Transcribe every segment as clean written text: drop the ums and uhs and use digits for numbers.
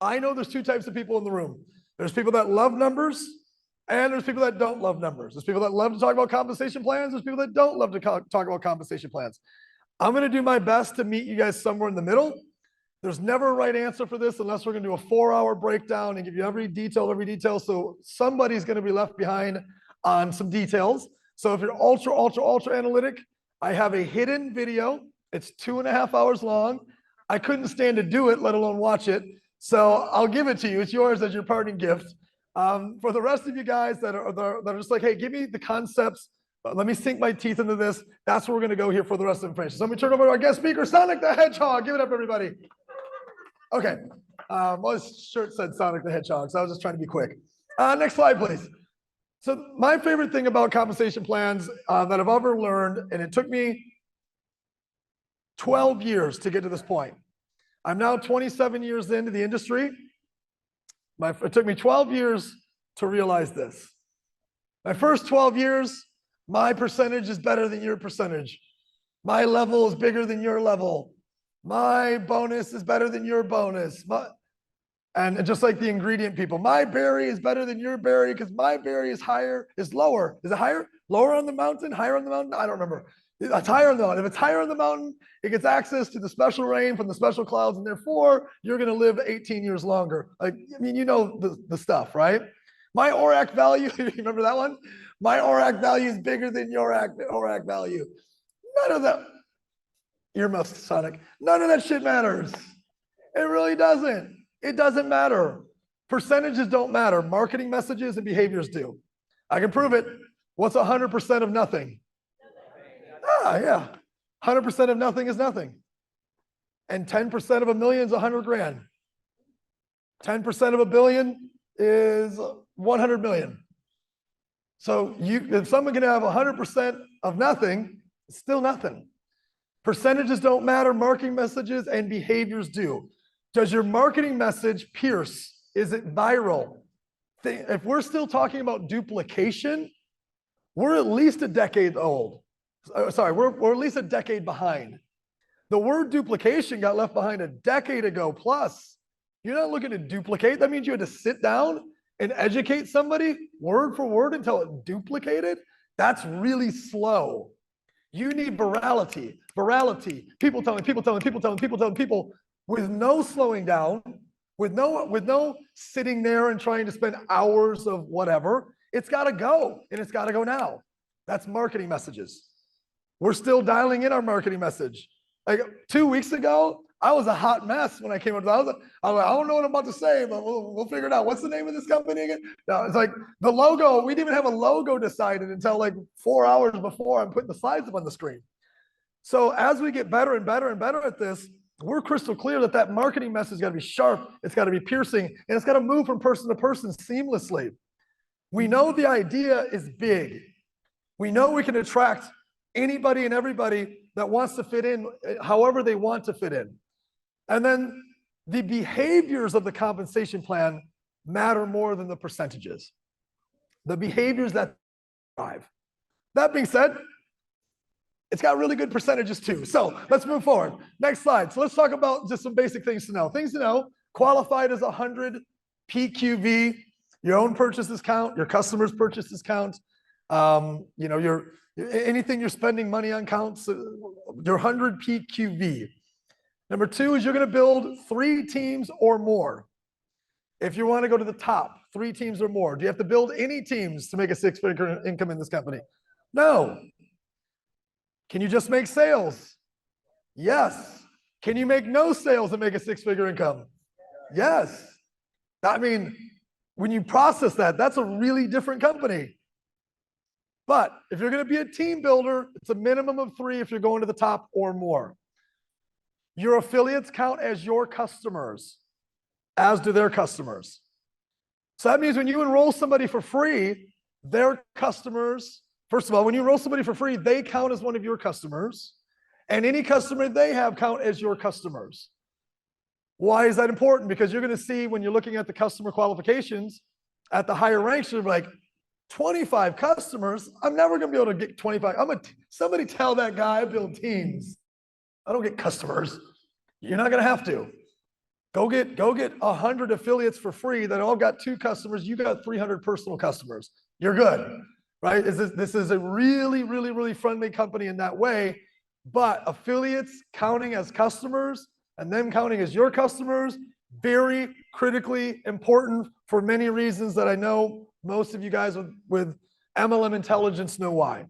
I know there's two types of people in the room. There's people that love numbers, and there's people that don't love numbers. There's people that love to talk about compensation plans. There's people that don't love to talk about compensation plans. I'm going to do my best to meet you guys somewhere in the middle. There's never a right answer for this unless we're going to do a 4-hour breakdown and give you every detail. So somebody's going to be left behind on some details. So if you're ultra analytic, I have a hidden video. It's 2.5 hours long. I couldn't stand to do it, let alone watch it. So I'll give it to you. It's yours as your parting gift. For the rest of you guys that are just like, hey, give me the concepts. Let me sink my teeth into this. That's where we're going to go here for the rest of the information. So let me turn over to our guest speaker, Sonic the Hedgehog. Give it up, everybody. Okay. Well, his shirt said Sonic the Hedgehog, so I was just trying to be quick. Next slide, please. So my favorite thing about compensation plans that I've ever learned, and it took me 12 years to get to this point. I'm now 27 years into the industry. It took me 12 years to realize this. My first 12 years, my percentage is better than your percentage. My level is bigger than your level. My bonus is better than your bonus. And just like the ingredient people, my berry is better than your berry because my berry is lower. Is it higher? Lower on the mountain? Higher on the mountain? I don't remember. It's higher on the mountain. If it's higher on the mountain, it gets access to the special rain from the special clouds, and therefore you're going to live 18 years longer. Like, I mean, you know the stuff, right? My ORAC value, you remember that one? My ORAC value is bigger than your ORAC value. None of that, earmuffs, Sonic. None of that shit matters. It really doesn't. It doesn't matter. Percentages don't matter. Marketing messages and behaviors do. I can prove it. What's 100% of nothing? Yeah. 100% of nothing is nothing. And 10% of a million is 100 grand. 10% of a billion is 100 million. So if someone can have 100% of nothing, it's still nothing. Percentages don't matter. Marketing messages and behaviors do. Does your marketing message pierce? Is it viral? If we're still talking about duplication, we're at least a decade old. Sorry, we're at least a decade behind. The word duplication got left behind a decade ago plus. You're not looking to duplicate. That means you had to sit down and educate somebody word for word until it duplicated. That's really slow. You need virality. People telling people with no slowing down, with no sitting there and trying to spend hours of whatever. It's got to go, and it's got to go now. That's marketing messages. We're still dialing in our marketing message. Like 2 weeks ago, I was a hot mess when I came up. I was like, I don't know what I'm about to say, but we'll figure it out. What's the name of this company again? No, it's like the logo. We didn't even have a logo decided until like 4 hours before I'm putting the slides up on the screen. So as we get better and better and better at this, we're crystal clear that marketing message has got to be sharp. It's got to be piercing, and it's got to move from person to person seamlessly. We know the idea is big. We know we can attract anybody and everybody that wants to fit in however they want to fit in. And then the behaviors of the compensation plan matter more than the percentages. The behaviors that drive. That being said, it's got really good percentages too. So let's move forward. Next slide. So let's talk about just some basic things to know. Things to know: qualified as 100 PQV, your own purchases count, your customers' purchases count. Anything you're spending money on counts. Your 100 PQV. Number 2 is you're going to build 3 teams or more. If you want to go to the top, 3 teams or more. Do you have to build any teams to make a 6-figure income in this company? No. Can you just make sales? Yes. Can you make no sales and make a 6-figure income? Yes. I mean, when you process that, that's a really different company. But if you're going to be a team builder, it's a minimum of 3 if you're going to the top or more. Your affiliates count as your customers, as do their customers. So that means when you enroll somebody for free, their customers, first of all, when you enroll somebody for free, they count as one of your customers, and any customer they have count as your customers. Why is that important? Because you're going to see when you're looking at the customer qualifications at the higher ranks, you're like, 25 customers, I'm never going to be able to get 25. Somebody tell that guy I build teams. I don't get customers. You're not going to have to. Go get 100 affiliates for free that all got 2 customers. You got 300 personal customers. You're good, right? This is a really, really, really friendly company in that way. But affiliates counting as customers and them counting as your customers, very critically important for many reasons that I know most of you guys with MLM intelligence know why.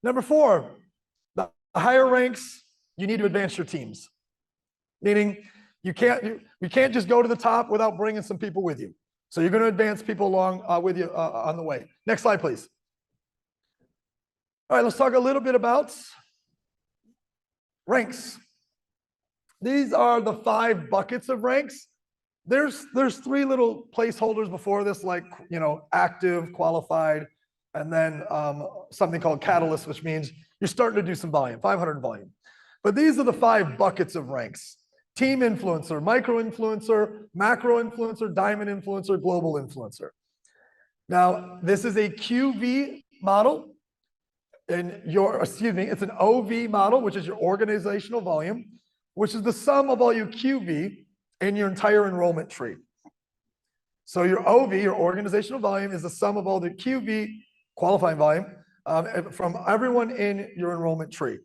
Number 4, the higher ranks, you need to advance your teams. Meaning you can't just go to the top without bringing some people with you. So you're going to advance people along with you on the way. Next slide, please. All right, let's talk a little bit about ranks. These are the 5 buckets of ranks. There's 3 little placeholders before this, like, you know, active, qualified, and then something called catalyst, which means you're starting to do some volume, 500 volume. But these are the 5 buckets of ranks: team influencer, micro influencer, macro influencer, diamond influencer, global influencer. Now, this is a QV model. It's an OV model, which is your organizational volume, which is the sum of all your QV in your entire enrollment tree. So your OV, your organizational volume, is the sum of all the QV, qualifying volume, from everyone in your enrollment tree.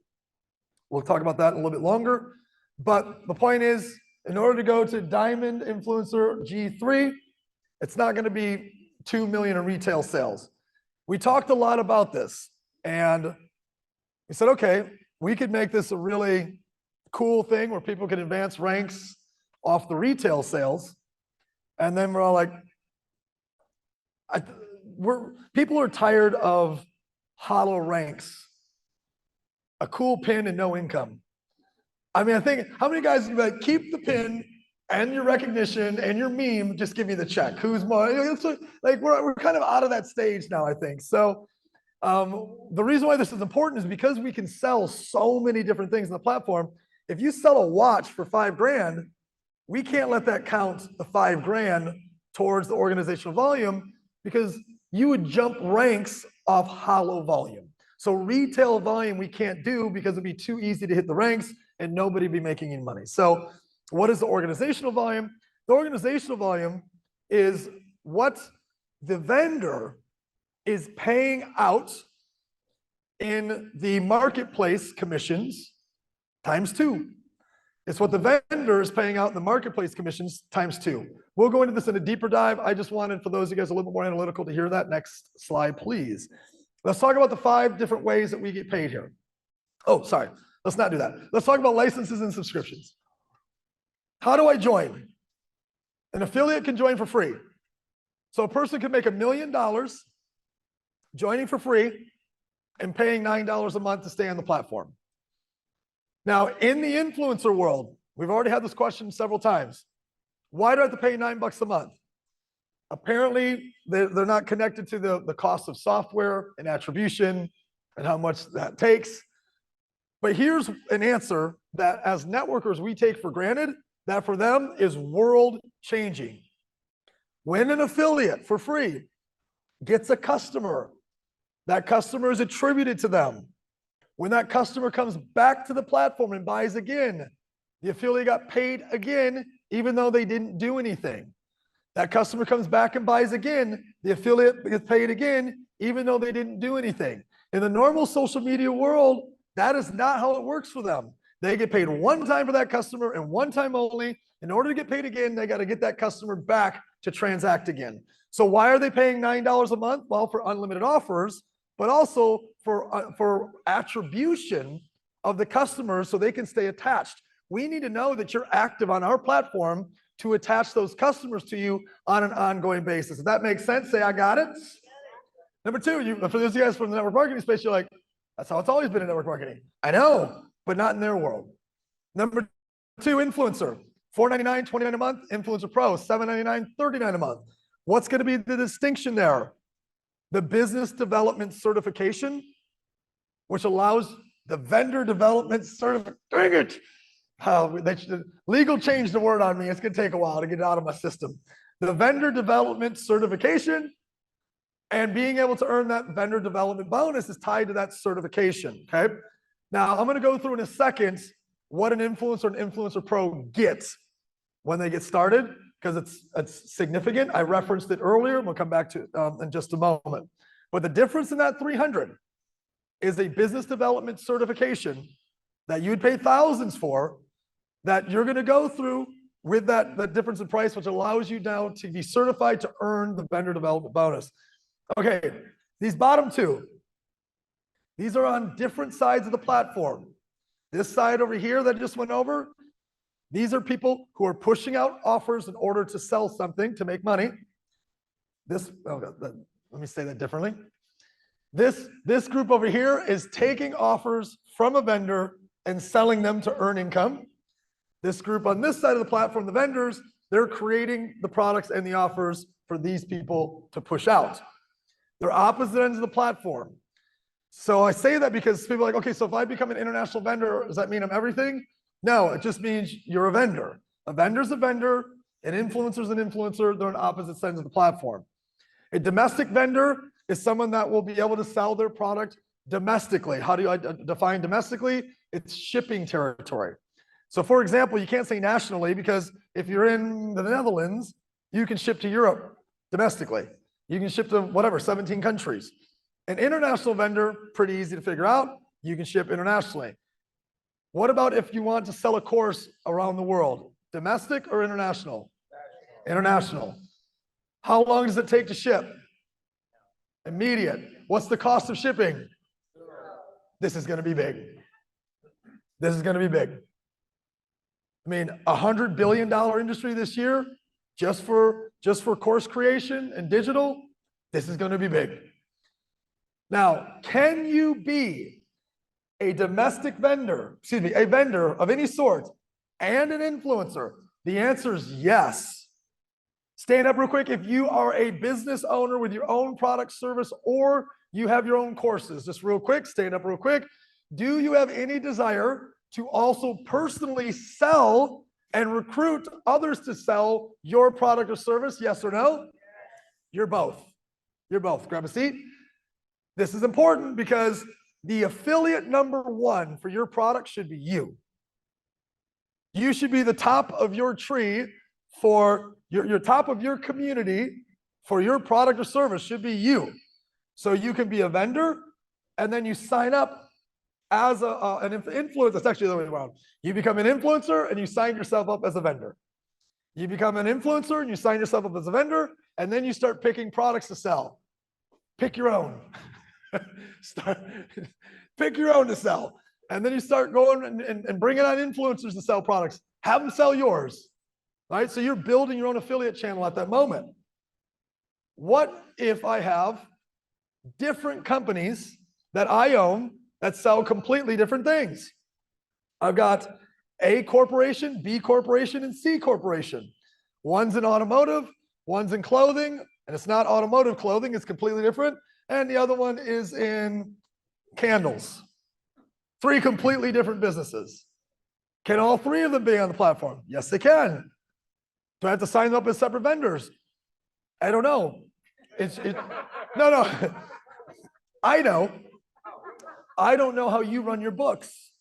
We'll talk about that a little bit longer. But the point is, in order to go to Diamond Influencer G3, it's not going to be 2 million in retail sales. We talked a lot about this, and we said, okay, we could make this a really cool thing where people can advance ranks off the retail sales. And then we're all like, people are tired of hollow ranks, a cool pin and no income. I mean, I think, how many guys would be like, keep the pin and your recognition and your meme, just give me the check. Who's more? Like, we're kind of out of that stage now, I think. So the reason why this is important is because we can sell so many different things on the platform. If you sell a watch for $5,000, we can't let that count the $5,000 towards the organizational volume, because you would jump ranks off hollow volume. So retail volume we can't do because it'd be too easy to hit the ranks and nobody be making any money. So what is the organizational volume? The organizational volume is what the vendor is paying out in the marketplace commissions times 2. It's what the vendor is paying out in the marketplace commissions times 2. We'll go into this in a deeper dive. I just wanted, for those of you guys a little bit more analytical, to hear that. Next slide, please. Let's talk about the 5 different ways that we get paid here. Oh, sorry. Let's not do that. Let's talk about licenses and subscriptions. How do I join? An affiliate can join for free. So a person can make $1 million joining for free and paying $9 a month to stay on the platform. Now, in the influencer world, we've already had this question several times. Why do I have to pay $9 a month? Apparently, they're not connected to the cost of software and attribution and how much that takes. But here's an answer that as networkers we take for granted, that for them is world changing. When an affiliate for free gets a customer, that customer is attributed to them. When that customer comes back to the platform and buys again, the affiliate got paid again, even though they didn't do anything. That customer comes back and buys again, the affiliate gets paid again, even though they didn't do anything. In the normal social media world, that is not how it works for them. They get paid one time for that customer and one time only. In order to get paid again, they got to get that customer back to transact again. So why are they paying $9 a month? Well, for unlimited offers, but also for attribution of the customers so they can stay attached. We need to know that you're active on our platform to attach those customers to you on an ongoing basis. If that makes sense, say, I got it. Number 2, for those of you guys from the network marketing space, you're like, that's how it's always been in network marketing. I know, but not in their world. Number 2, influencer. $4.99, $29 a month. Influencer Pro, $7.99, $39 a month. What's going to be the distinction there? The business development certification, which allows the vendor development certificate. Dang it! Legal changed the word on me. It's going to take a while to get it out of my system. The vendor development certification and being able to earn that vendor development bonus is tied to that certification. Okay. Now I'm going to go through in a second what an influencer and influencer pro gets when they get started, because it's significant. I referenced it earlier, and we'll come back to in just a moment. But the difference in that 300 is a business development certification that you'd pay thousands for, that you're going to go through with that difference in price, which allows you now to be certified to earn the vendor development bonus. Okay, these bottom two, these are on different sides of the platform. This side over here that I just went over, these are people who are pushing out offers in order to sell something to make money. Let me say that differently. This group over here is taking offers from a vendor and selling them to earn income. This group on this side of the platform, the vendors, they're creating the products and the offers for these people to push out. They're opposite ends of the platform. So I say that because people are like, okay, so if I become an international vendor, does that mean I'm everything? No, it just means you're a vendor. A vendor's a vendor, an influencer's an influencer. They're on opposite sides of the platform. A domestic vendor is someone that will be able to sell their product domestically. How do I define domestically? It's shipping territory. So for example, you can't say nationally, because if you're in the Netherlands, you can ship to Europe domestically. You can ship to whatever, 17 countries. An international vendor, pretty easy to figure out. You can ship internationally. What about if you want to sell a course around the world? Domestic or international? International. How long does it take to ship? Immediate. What's the cost of shipping? This is going to be big. This is going to be big. I mean, $100 billion industry this year, just for course creation and digital. This is going to be big. Now, can you be a domestic vendor, a vendor of any sort and an influencer? The answer is yes. Stand up real quick if you are a business owner with your own product, service, or you have your own courses. Just real quick, stand up real quick. Do you have any desire to also personally sell and recruit others to sell your product or service? Yes or no? You're both. You're both. Grab a seat. This is important because the affiliate number one for your product should be you. You should be the top of your tree for your top of your community for your product or service should be you. So you can be a vendor, and then you sign up as an influencer. That's actually the other way around. You become an influencer and you sign yourself up as a vendor. You become an influencer and you sign yourself up as a vendor, and then you start picking products to sell. Pick your own. Pick your own to sell. And then you start going and bringing on influencers to sell products. Have them sell yours. Right? So you're building your own affiliate channel at that moment. What if I have different companies that I own that sell completely different things? I've got A corporation, B corporation, and C corporation. One's in automotive, one's in clothing, and it's not automotive clothing, it's completely different. And the other one is in candles. 3 completely different businesses. Can all 3 of them be on the platform? Yes, they can. Do I have to sign them up as separate vendors? I don't know. No. I know. I don't know how you run your books.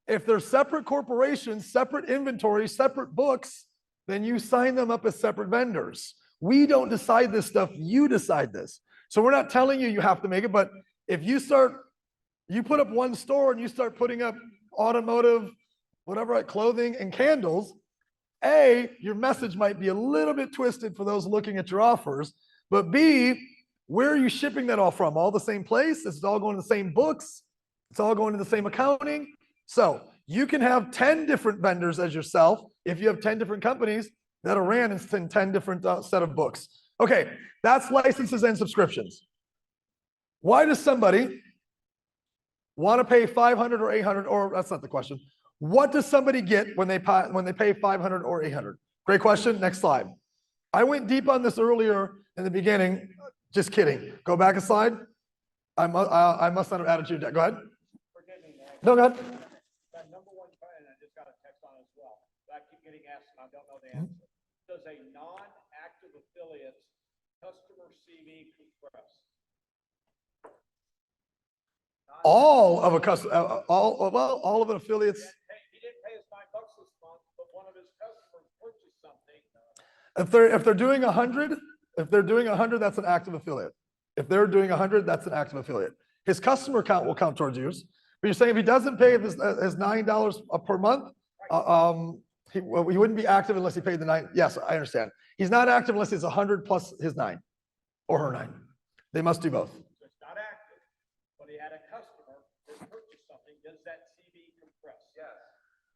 If they're separate corporations, separate inventory, separate books, then you sign them up as separate vendors. We don't decide this stuff. You decide this. So we're not telling you have to make it, but if you put up one store and you start putting up automotive, whatever, like clothing and candles, A, your message might be a little bit twisted for those looking at your offers, but B, where are you shipping that all from? All the same place? It's all going to the same books? It's all going to the same accounting? So you can have 10 different vendors as yourself if you have 10 different companies that are ran in 10 different set of books. Okay, that's licenses and subscriptions. Why does somebody want to pay 500 or 800, or that's not the question. What does somebody get when they pay 500 or 800? Great question. Next slide. I went deep on this earlier in the beginning. Just kidding. Go back a slide. I must not have added to your deck. Go ahead. Forgive me, Nick. No, go ahead. That number one question, I just got a text on as well. I keep getting asked and I don't know the answer. Does a non-active affiliate's customer CV compress? All of an affiliate's. He didn't pay us $9 this month, but one of his customers If they're doing 100, that's an active affiliate. If they're doing 100, that's an active affiliate. His customer count will count towards yours. But you're saying if he doesn't pay his $9 per month, he wouldn't be active unless he paid the 9. Yes, I understand. He's not active unless it's 100 plus his 9 or her 9. They must do both. So it's not active, but he had a customer that purchased something. Does that CV compress?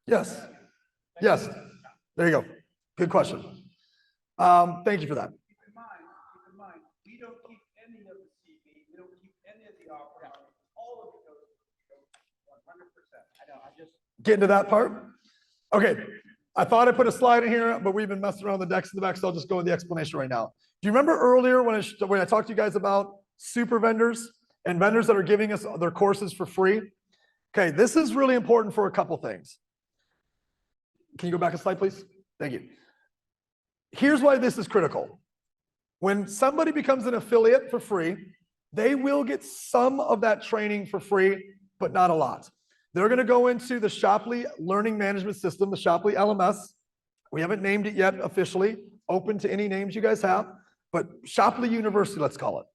Yes. Yes. There you go. Good question. Thank you for that. Keep in mind, we don't keep any of the CV, we don't keep any of the offer. All of it goes 100%. I know, I just. Getting to that part? Okay. I thought I put a slide in here, but we've been messing around the decks in the back, so I'll just go with the explanation right now. Do you remember earlier when I talked to you guys about super vendors and vendors that are giving us their courses for free? Okay, this is really important for a couple things. Can you go back a slide, please? Thank you. Here's why this is critical. When somebody becomes an affiliate for free, they will get some of that training for free, but not a lot. They're going to go into the Shopley Learning Management System, the Shopley LMS. We haven't named it yet officially, open to any names you guys have, but Shopley University, let's call it.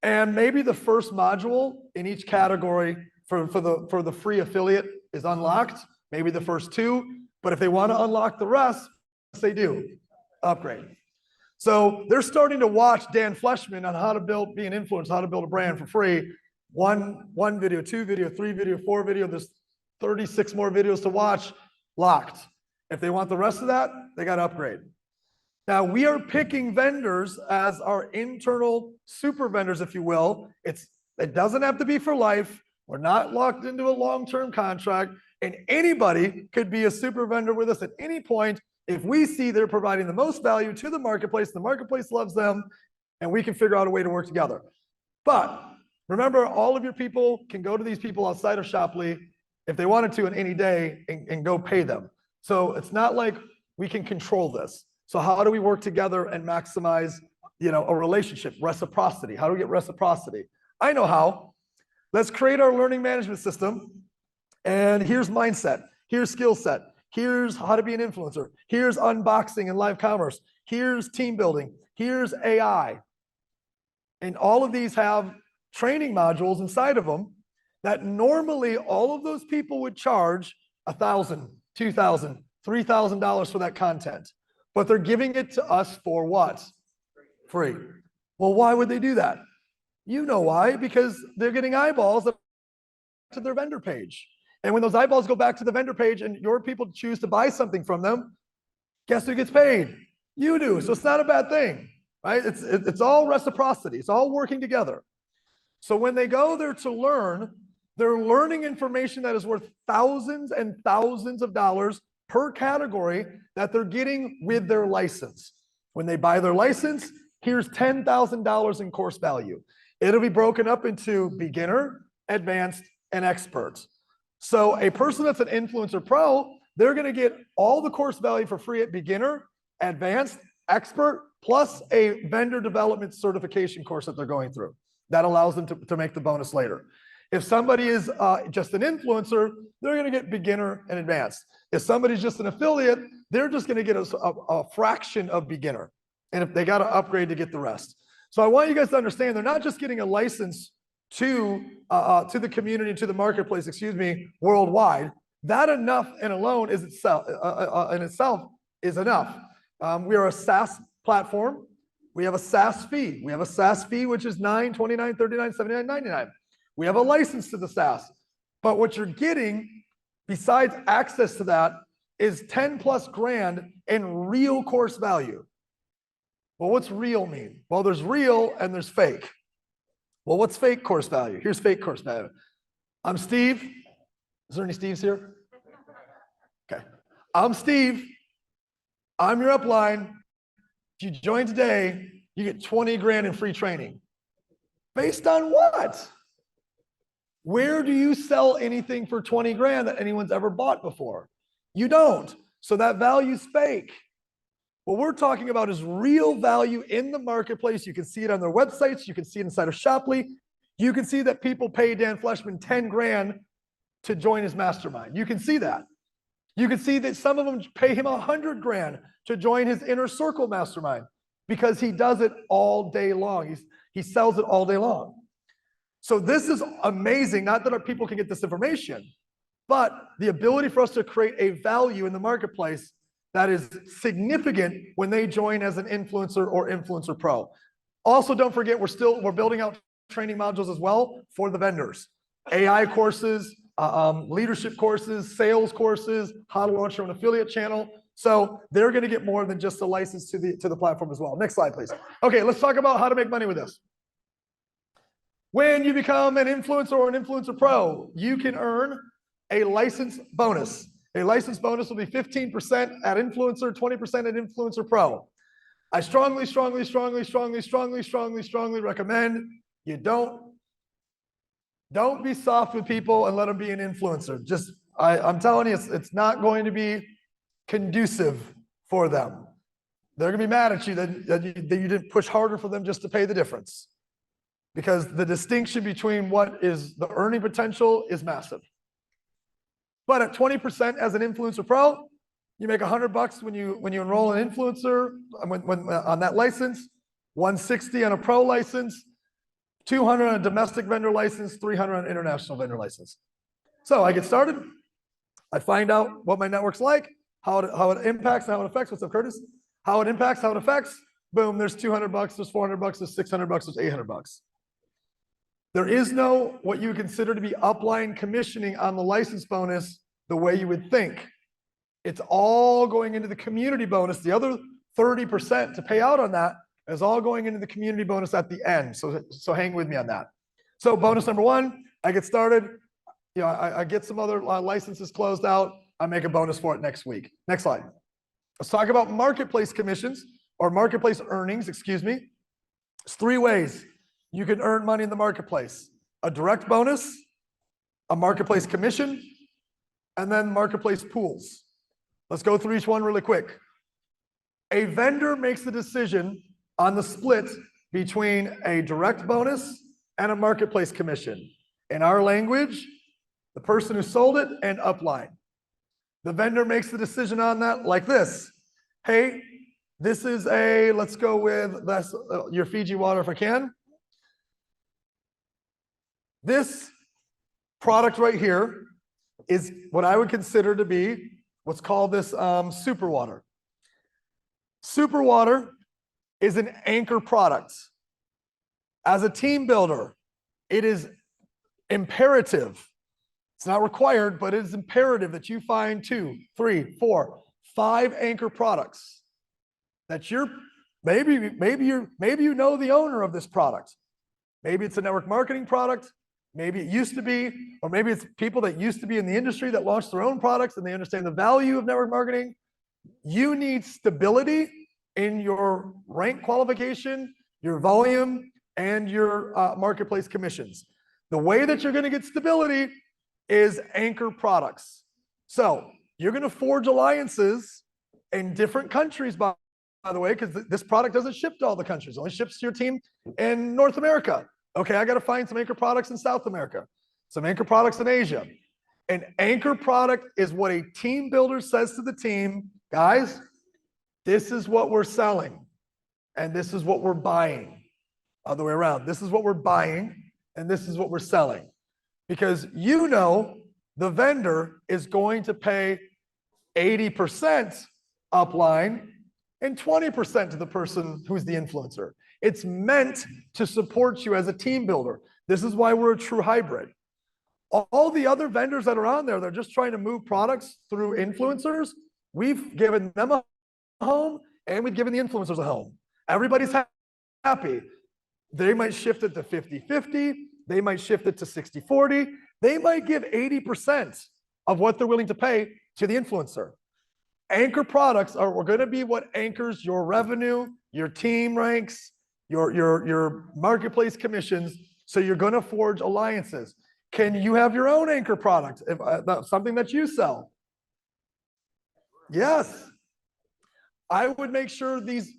And maybe the first module in each category for the free affiliate is unlocked, maybe the first 2, but if they want to unlock the rest, they do, upgrade. So they're starting to watch Dan Fleshman on how to be an influencer, how to build a brand for free. One video, 2 video, 3 video, 4 video, there's 36 more videos to watch, locked. If they want the rest of that, they got to upgrade. Now we are picking vendors as our internal super vendors, if you will. It doesn't have to be for life. We're not locked into a long-term contract, and anybody could be a super vendor with us at any point if we see they're providing the most value to the marketplace loves them, and we can figure out a way to work together. But remember, all of your people can go to these people outside of Shopley if they wanted to in any day and go pay them. So it's not like we can control this. So how do we work together and maximize, a relationship, reciprocity? How do we get reciprocity? I know how. Let's create our learning management system. And here's mindset. Here's skill set. Here's how to be an influencer. Here's unboxing and live commerce. Here's team building. Here's AI. And all of these have training modules inside of them that normally all of those people would charge $1,000, $2,000, $3,000 for that content. But they're giving it to us for what? Free. Well, why would they do that? You know why, because they're getting eyeballs to their vendor page. And when those eyeballs go back to the vendor page and your people choose to buy something from them, guess who gets paid? You do. So it's not a bad thing, right? It's all reciprocity. It's all working together. So when they go there to learn, they're learning information that is worth thousands and thousands of dollars per category that they're getting with their license. When they buy their license, here's $10,000 in course value. It'll be broken up into beginner, advanced, and expert. So a person that's an influencer pro, they're going to get all the course value for free at beginner, advanced, expert, plus a vendor development certification course that they're going through. That allows them to make the bonus later. If somebody is just an influencer, they're going to get beginner and advanced. If somebody's just an affiliate, they're just going to get a fraction of beginner. And if they got to upgrade to get the rest. So I want you guys to understand, they're not just getting a license to the community, to the marketplace, worldwide. That enough and alone is itself is enough. We are a SaaS platform. We have a SaaS fee. We have a SaaS fee, which is $9, $29, $39, $79, $99. We have a license to the SaaS. But what you're getting, besides access to that, is 10 plus grand in real course value. Well, what's real mean? Well, there's real and there's fake. Well, what's fake course value? Here's fake course value. I'm Steve. Is there any Steves here? Okay. I'm Steve. I'm your upline. If you join today, you get 20 grand in free training. Based on what? Where do you sell anything for 20 grand that anyone's ever bought before? You don't. So that value's fake. What we're talking about is real value in the marketplace. You can see it on their websites. You can see it inside of Shopley. You can see that people pay Dan Fleshman 10 grand to join his mastermind. You can see that. You can see that some of them pay him 100 grand to join his inner circle mastermind because he does it all day long. He sells it all day long. So this is amazing. Not that our people can get this information, but the ability for us to create a value in the marketplace that is significant when they join as an influencer or influencer pro. Also, don't forget, we're building out training modules as well for the vendors. AI courses, leadership courses, sales courses, how to launch your own affiliate channel. So they're going to get more than just a license to the platform as well. Next slide, please. Okay, let's talk about how to make money with this. When you become an influencer or an influencer pro, you can earn a license bonus. A license bonus will be 15% at influencer, 20% at influencer pro. I strongly recommend you don't be soft with people and let them be an influencer. I'm telling you, it's not going to be conducive for them. They're going to be mad at you that you didn't push harder for them just to pay the difference. Because the distinction between what is the earning potential is massive. But at 20% as an influencer pro, you make $100 when you enroll an influencer on that license, 160 on a pro license, 200 on a domestic vendor license, 300 on an international vendor license. So I get started. I find out what my network's like, how it impacts, and how it affects. What's up, Curtis? How it impacts, how it affects. Boom, there's $200, there's $400, there's $600, there's $800. There is no what you would consider to be upline commissioning on the license bonus the way you would think. It's all going into the community bonus. The other 30% to pay out on that is all going into the community bonus at the end. So hang with me on that. So bonus number one, I get started. I get some other licenses closed out. I make a bonus for it next week. Next slide. Let's talk about marketplace commissions or marketplace earnings, excuse me. There's three ways you can earn money in the marketplace: a direct bonus, a marketplace commission, and then marketplace pools. Let's go through each one really quick. A vendor makes the decision on the split between a direct bonus and a marketplace commission. In our language, the person who sold it and upline. The vendor makes the decision on that like this. Hey, this is let's go with your Fiji water if I can. This product right here is what I would consider to be what's called this super water. Super water is an anchor product. As a team builder, it is imperative. It's not required, but it is imperative that you find 2, 3, 4, 5 anchor products that maybe you know the owner of this product. Maybe it's a network marketing product. Maybe it used to be, or maybe it's people that used to be in the industry that launched their own products and they understand the value of network marketing. You need stability in your rank qualification, your volume, and your marketplace commissions. The way that you're going to get stability is anchor products. So you're going to forge alliances in different countries, by the way, because this product doesn't ship to all the countries. It only ships to your team in North America. Okay, I got to find some anchor products in South America, some anchor products in Asia. An anchor product is what a team builder says to the team, guys, this is what we're selling and this is what we're buying. Other way around, this is what we're buying and this is what we're selling. Because the vendor is going to pay 80% upline and 20% to the person who's the influencer. It's meant to support you as a team builder. This is why we're a true hybrid. All the other vendors that are on there, they're just trying to move products through influencers. We've given them a home and we've given the influencers a home. Everybody's happy. They might shift it to 50-50. They might shift it to 60-40. They might give 80% of what they're willing to pay to the influencer. Anchor products are going to be what anchors your revenue, your team ranks, your marketplace commissions. So you're going to forge alliances. Can you have your own anchor product? If something that you sell? Yes. I would make sure these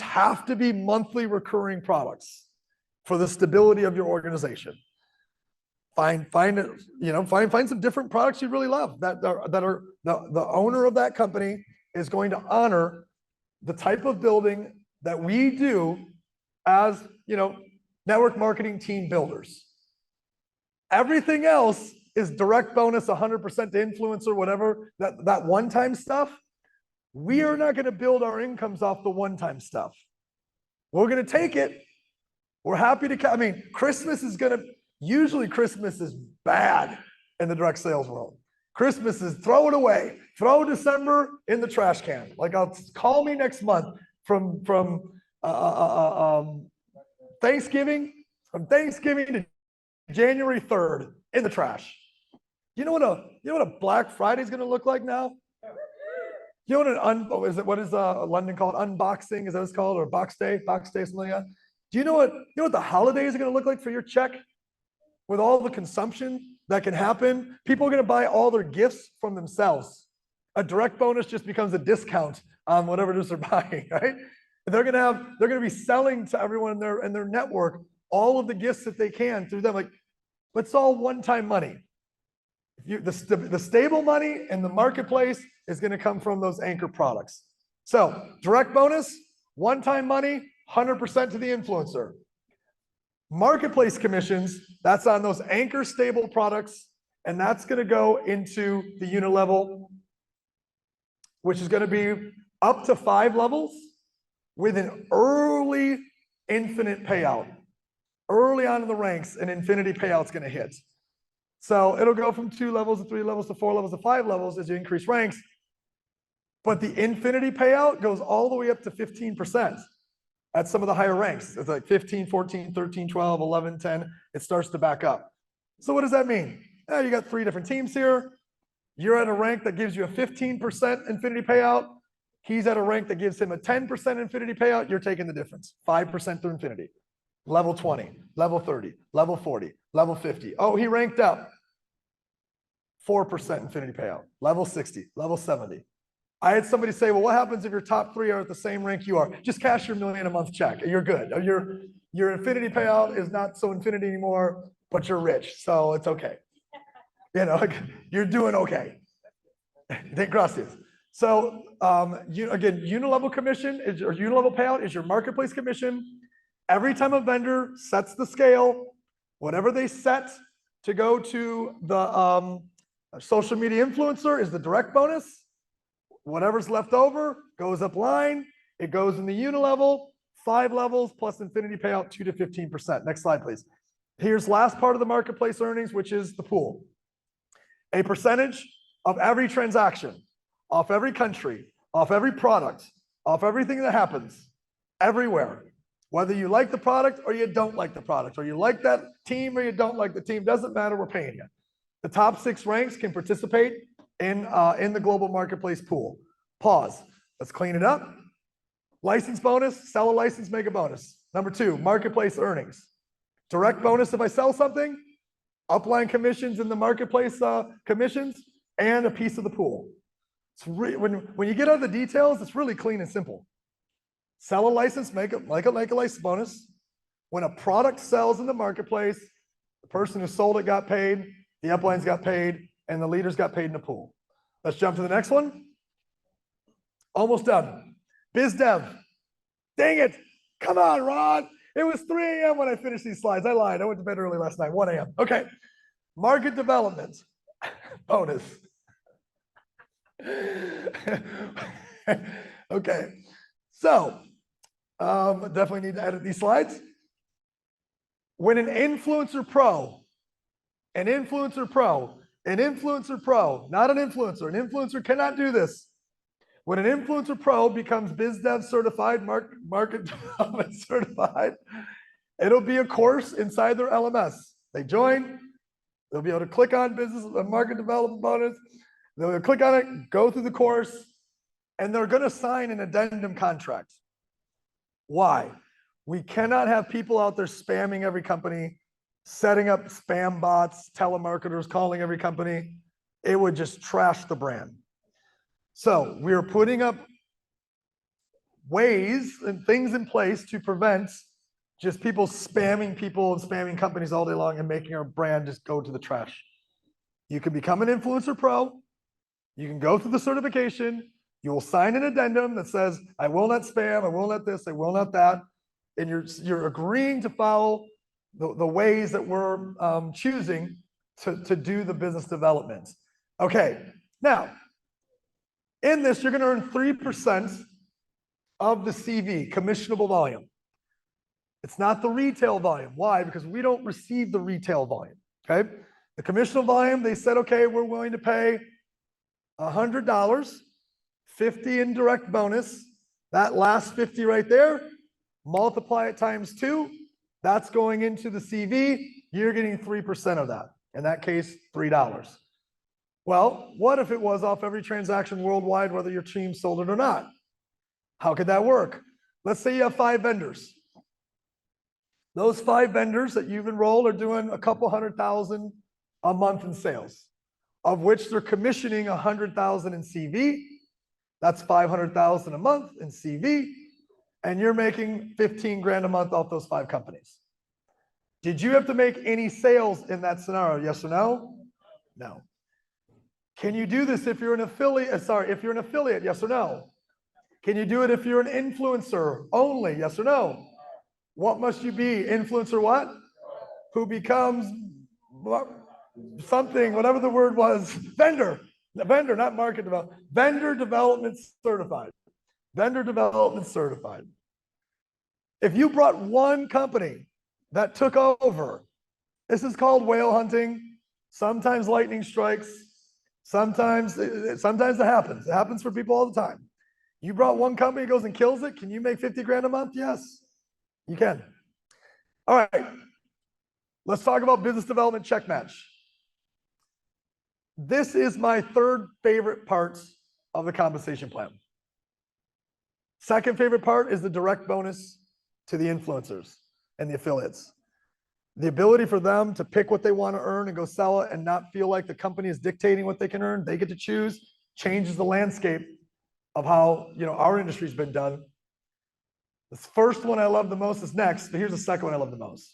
have to be monthly recurring products for the stability of your organization. Find some different products you really love that are the owner of that company is going to honor the type of building that we do as, network marketing team builders. Everything else is direct bonus, 100% to influencer, whatever, that one-time stuff. We are not going to build our incomes off the one-time stuff. We're going to take it. We're happy to, usually Christmas is bad in the direct sales world. Christmas is throw it away, throw December in the trash can. Like, call me next month from Thanksgiving to January 3rd in the trash. You know what a Black Friday is going to look like now? You know what is London called? Unboxing, is that what it's called? Or Box Day, something like that? Do you know what the holidays are going to look like for your check? With all the consumption that can happen, people are going to buy all their gifts from themselves. A direct bonus just becomes a discount on whatever it is they're buying, right? They're going to be selling to everyone in their network all of the gifts that they can through them. Like, it's all one-time money. The stable money in the marketplace is going to come from those anchor products. So direct bonus, one-time money, 100% to the influencer. Marketplace commissions, that's on those anchor stable products, and that's going to go into the unit level, which is going to be up to 5 levels with an early infinite payout. Early on in the ranks, an infinity payout's going to hit. So it'll go from 2 levels to 3 levels to 4 levels to 5 levels as you increase ranks. But the infinity payout goes all the way up to 15% at some of the higher ranks. It's like 15, 14, 13, 12, 11, 10. It starts to back up. So what does that mean? You got 3 different teams here. You're at a rank that gives you a 15% infinity payout. He's at a rank that gives him a 10% infinity payout. You're taking the difference, 5% through infinity. Level 20, level 30, level 40, level 50. Oh, he ranked up. 4% infinity payout. Level 60, level 70. I had somebody say, well, what happens if your top 3 are at the same rank you are? Just cash your $1 million a month check. You're good. Your infinity payout is not so infinity anymore, but you're rich. So it's okay. You're doing okay. Thank gracias. So again, unilevel commission or unilevel payout is your marketplace commission. Every time a vendor sets the scale, whatever they set to go to the social media influencer is the direct bonus. Whatever's left over goes up line. It goes in the unilevel, 5 levels plus infinity payout, 2 to 15%. Next slide, please. Here's last part of the marketplace earnings, which is the pool. A percentage of every transaction, off every country, off every product, off everything that happens, everywhere. Whether you like the product or you don't like the product, or you like that team or you don't like the team, doesn't matter, we're paying you. The top 6 ranks can participate in the global marketplace pool. Pause. Let's clean it up. License bonus, sell a license, make a bonus. Number 2, marketplace earnings. Direct bonus if I sell something, upline commissions in the marketplace commissions, and a piece of the pool. It's when you get out the details, it's really clean and simple. Sell a license, make a license bonus. When a product sells in the marketplace, the person who sold it got paid, the uplines got paid, and the leaders got paid in the pool. Let's jump to the next one. Almost done. Biz dev. Dang it. Come on, Ron. It was 3 a.m. when I finished these slides. I lied. I went to bed early last night, 1 a.m. Okay. Market development. Bonus. Okay. So, definitely need to edit these slides. When an influencer pro, not an influencer cannot do this. When an influencer pro becomes biz dev certified, market development certified, it'll be a course inside their LMS. They join, they'll be able to click on business market development bonus. They'll click on it, go through the course, and they're going to sign an addendum contract. Why? We cannot have people out there spamming every company, setting up spam bots, telemarketers calling every company. It would just trash the brand. So we are putting up ways and things in place to prevent just people spamming people and spamming companies all day long and making our brand just go to the trash. You can become an influencer pro. You can go through the certification. You will sign an addendum that says, I will not spam, I will not this, I will not that. And you're agreeing to follow the ways that we're choosing to do the business development. Okay, now, in this, you're going to earn 3% of the CV, commissionable volume. It's not the retail volume. Why? Because we don't receive the retail volume, okay? The commissionable volume, they said, okay, we're willing to pay $100, 50 in direct bonus. That last 50 right there, multiply it times 2. That's going into the CV. You're getting 3% of that. In that case, $3. Well, what if it was off every transaction worldwide, whether your team sold it or not? How could that work? Let's say you have 5 vendors. Those 5 vendors that you've enrolled are doing a couple $100,000 a month in sales, of which they're commissioning $100,000 in CV. That's $500,000 a month in CV, and you're making 15 grand a month off those 5 companies. Did you have to make any sales in that scenario? Yes or no? No. Can you do this if you're an affiliate? If you're an affiliate, yes or no? Can you do it if you're an influencer only? Yes or no? What must you be? Influencer what? Who becomes something, whatever the word was, vendor, not market development, vendor development certified. Vendor development certified. If you brought one company that took over, this is called whale hunting. Sometimes lightning strikes. Sometimes it happens. It happens for people all the time. You brought one company, goes and kills it. Can you make 50 grand a month? Yes, you can. All right. Let's talk about business development check match. This is my 3rd favorite part of the compensation plan. 2nd favorite part is the direct bonus to the influencers and the affiliates. The ability for them to pick what they want to earn and go sell it and not feel like the company is dictating what they can earn. They get to choose, changes the landscape of how, our industry's been done. The first one I love the most is next, but here's the second one I love the most.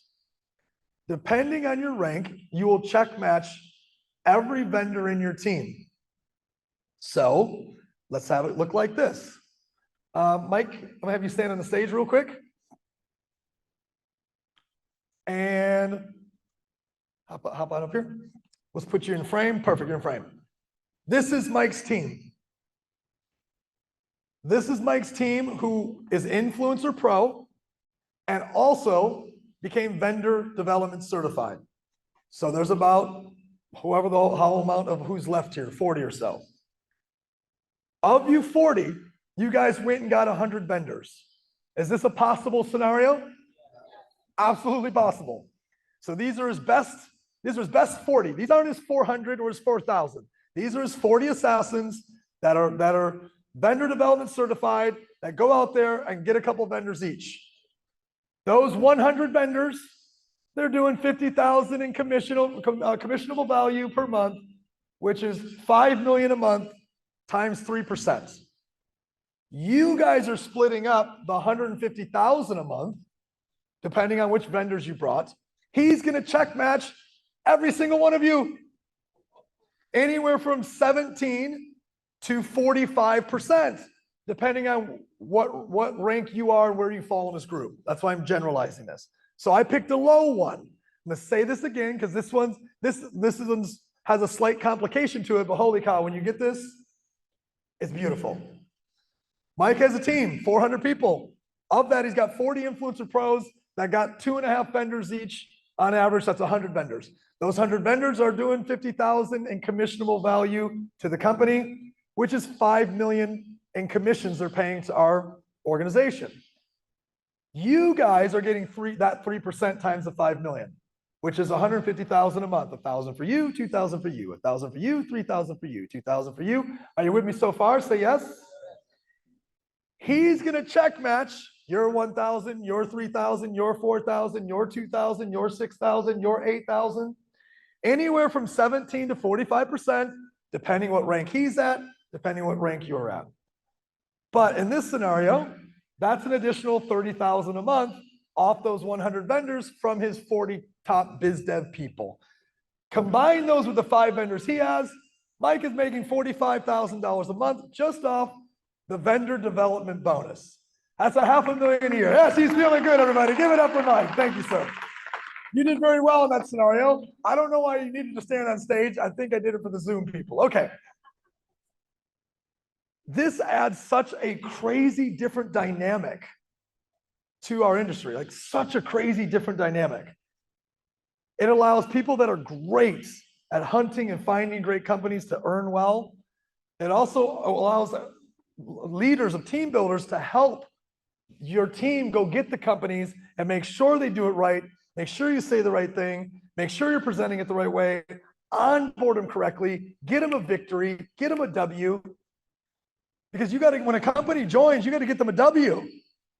Depending on your rank, you will check match every vendor in your team. So let's have it look like this. Mike, I'm gonna have you stand on the stage real quick. And hop on up here. Let's put you in frame. Perfect, you're in frame. This is Mike's team. This is Mike's team, who is Influencer Pro and also became vendor development certified. So there's about how amount of who's left here, 40 or so. Of you 40, you guys went and got 100 vendors. Is this a possible scenario? Absolutely possible. So these are his best 40. These aren't his 400 or his 4,000. These are his 40 assassins that are vendor development certified, that go out there and get a couple vendors each. Those 100 vendors, they're doing 50,000 in commissionable value per month, which is 5 million a month times 3%. You guys are splitting up the 150,000 a month, depending on which vendors you brought. He's going to check match every single one of you, anywhere from 17 to 45%, depending on what rank you are and where you fall in this group. That's why I'm generalizing this. So I picked a low one. I'm going to say this again because this one has a slight complication to it, but holy cow, when you get this, it's beautiful. Mike has a team, 400 people. Of that, he's got 40 influencer pros that got 2.5 vendors each. On average, that's 100 vendors. Those 100 vendors are doing 50,000 in commissionable value to the company, which is 5 million in commissions they're paying to our organization. You guys are getting 3% times the 5 million, which is 150,000 a month. 1,000 for you, 2,000 for you, 1,000 for you, 3,000 for you, 2,000 for you. Are you with me so far? Say yes. He's going to check match your 1,000, your 3,000, your 4,000, your 2,000, your 6,000, your 8,000, anywhere from 17 to 45%, depending what rank he's at, depending what rank you're at. But in this scenario, that's an additional 30,000 a month off those 100 vendors from his 40 top biz dev people. Combine those with the 5 vendors he has, Mike is making $45,000 a month just off the vendor development bonus. That's $500,000 a year. Yes, he's feeling good, everybody. Give it up for Mike. Thank you, sir. You did very well in that scenario. I don't know why you needed to stand on stage. I think I did it for the Zoom people. Okay. This adds such a crazy different dynamic to our industry, like such a crazy different dynamic. It allows people that are great at hunting and finding great companies to earn well. It also allows leaders of team builders to help your team go get the companies and make sure they do it right, make sure you say the right thing, make sure you're presenting it the right way, onboard them correctly, get them a victory, get them a W. Because you got to, when a company joins, you got to get them a W.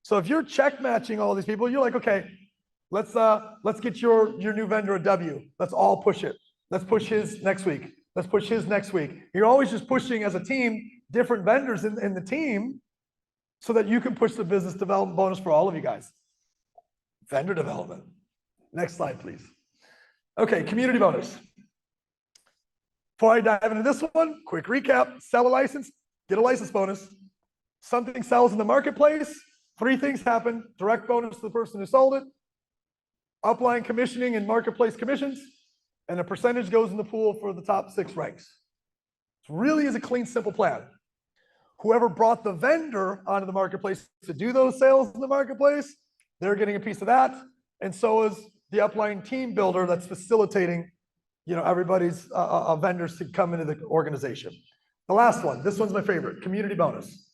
So if you're check matching all these people, you're like, okay, let's get your new vendor a W. Let's all push it. Let's push his next week. Let's push his next week. You're always just pushing as a team, different vendors in the team so that you can push the business development bonus for all of you guys. Vendor development. Next slide, please. Okay, community bonus. Before I dive into this one, quick recap, sell a license, get a license bonus. Something sells in the marketplace, 3 things happen: direct bonus to the person who sold it, upline commissioning and marketplace commissions, and a percentage goes in the pool for the top 6 ranks. It really is a clean, simple plan. Whoever brought the vendor onto the marketplace to do those sales in the marketplace, they're getting a piece of that. And so is the upline team builder that's facilitating, everybody's vendors to come into the organization. The last one, this one's my favorite, community bonus.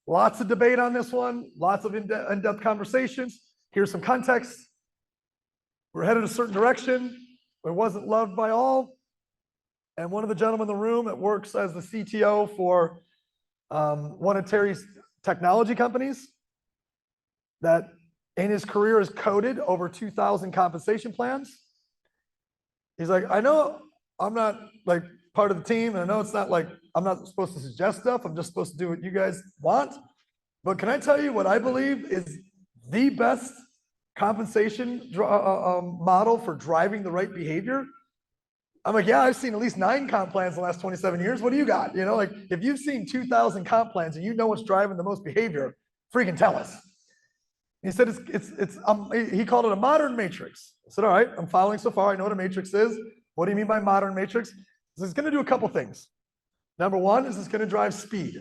Lots of debate on this one, lots of in-depth conversations. Here's some context. We're headed a certain direction. It wasn't loved by all. And one of the gentlemen in the room that works as the CTO for one of Terry's technology companies that in his career has coded over 2,000 compensation plans. He's like, I know I'm not like part of the team, and I know it's not like I'm not supposed to suggest stuff. I'm just supposed to do what you guys want. But can I tell you what I believe is the best compensation model for driving the right behavior? I'm like, yeah, I've seen at least 9 comp plans in the last 27 years. What do you got? Like if you've seen 2,000 comp plans and you know what's driving the most behavior, freaking tell us. He said he called it a modern matrix. I said, all right, I'm following so far. I know what a matrix is. What do you mean by modern matrix? It's going to do a couple things. Number one is it's going to drive speed.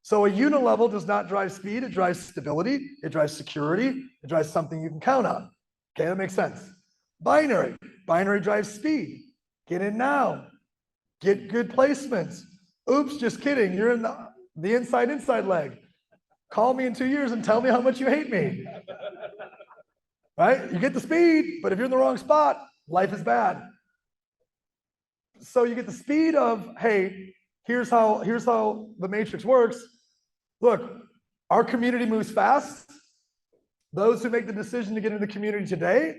So a unilevel does not drive speed. It drives stability. It drives security. It drives something you can count on. Okay, that makes sense. Binary drives speed. Get in now. Get good placements. Oops, just kidding. You're in the inside leg. Call me in 2 years and tell me how much you hate me. Right? You get the speed, but if you're in the wrong spot, life is bad. So you get the speed of, hey, here's how the matrix works. Look, our community moves fast. Those who make the decision to get into the community today